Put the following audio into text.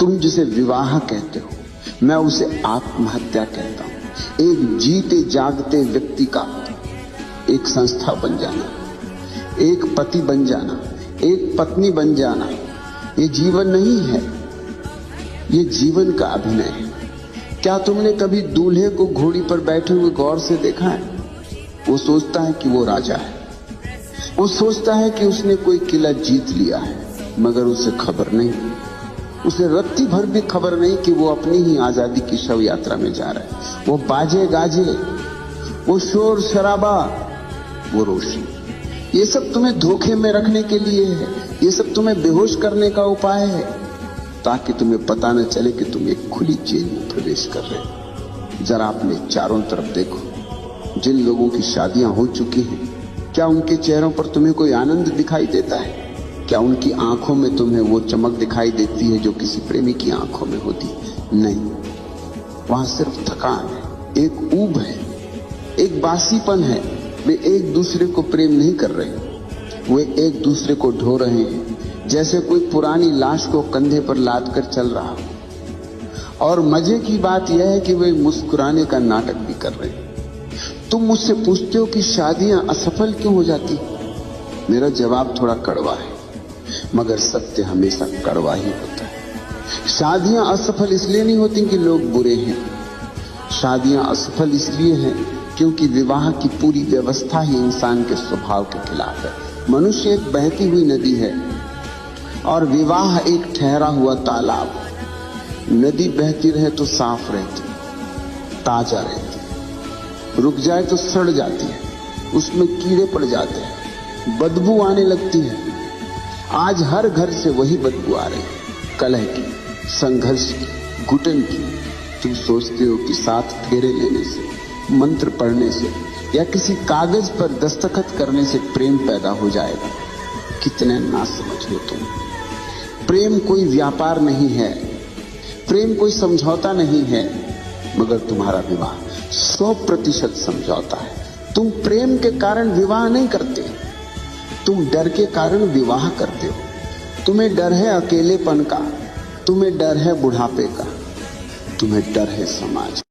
तुम जिसे विवाह कहते हो, मैं उसे आत्महत्या कहता हूं। एक जीते जागते व्यक्ति का एक संस्था बन जाना, एक पति बन जाना, एक पत्नी बन जाना, ये जीवन नहीं है, ये जीवन का अभिनय है। क्या तुमने कभी दूल्हे को घोड़ी पर बैठे हुए गौर से देखा है? वो सोचता है कि वो राजा है, वो सोचता है कि उसने कोई किला जीत लिया है, मगर उसे खबर नहीं, उसे रत्ती भर भी खबर नहीं कि वो अपनी ही आजादी की शव यात्रा में जा रहा है। वो बाजे गाजे, वो शोर शराबा, वो रोशनी, ये सब तुम्हें धोखे में रखने के लिए है, ये सब तुम्हें बेहोश करने का उपाय है, ताकि तुम्हें पता न चले कि तुम एक खुली जेल में प्रवेश कर रहे हो। जरा अपने चारों तरफ देखो, जिन लोगों की शादियां हो चुकी हैं, क्या उनके चेहरों पर तुम्हें कोई आनंद दिखाई देता है? क्या उनकी आंखों में तुम्हें वो चमक दिखाई देती है जो किसी प्रेमी की आंखों में होती? नहीं, वहां सिर्फ थकान है, एक ऊब है, एक बासीपन है। वे एक दूसरे को प्रेम नहीं कर रहे, वे एक दूसरे को ढो रहे हैं, जैसे कोई पुरानी लाश को कंधे पर लाद कर चल रहा हो। और मजे की बात यह है कि वे मुस्कुराने का नाटक भी कर रहे हैं। तुम मुझसे पूछते हो कि शादियां असफल क्यों हो जाती? मेरा जवाब थोड़ा कड़वा है, मगर सत्य हमेशा कड़वा ही होता है। शादियां असफल इसलिए नहीं होती कि लोग बुरे हैं, शादियां असफल इसलिए हैं क्योंकि विवाह की पूरी व्यवस्था ही इंसान के स्वभाव के खिलाफ है। मनुष्य एक बहती हुई नदी है और विवाह एक ठहरा हुआ तालाब। नदी बहती रहे तो साफ रहती, ताजा रहती, रुक जाए तो सड़ जाती है, उसमें कीड़े पड़ जाते हैं, बदबू आने लगती है। आज हर घर से वही बदबू आ रही है, कलह की, संघर्ष की, घुटन की। तुम सोचते हो कि 7 फेरे लेने से, मंत्र पढ़ने से या किसी कागज पर दस्तखत करने से प्रेम पैदा हो जाएगा। कितने नासमझ हो तुम। प्रेम कोई व्यापार नहीं है, प्रेम कोई समझौता नहीं है, मगर तुम्हारा विवाह 100% समझौता है। तुम प्रेम के कारण विवाह नहीं करते, तुम डर के कारण विवाह करते हो। तुम्हें डर है अकेलेपन का, तुम्हें डर है बुढ़ापे का, तुम्हें डर है समाज।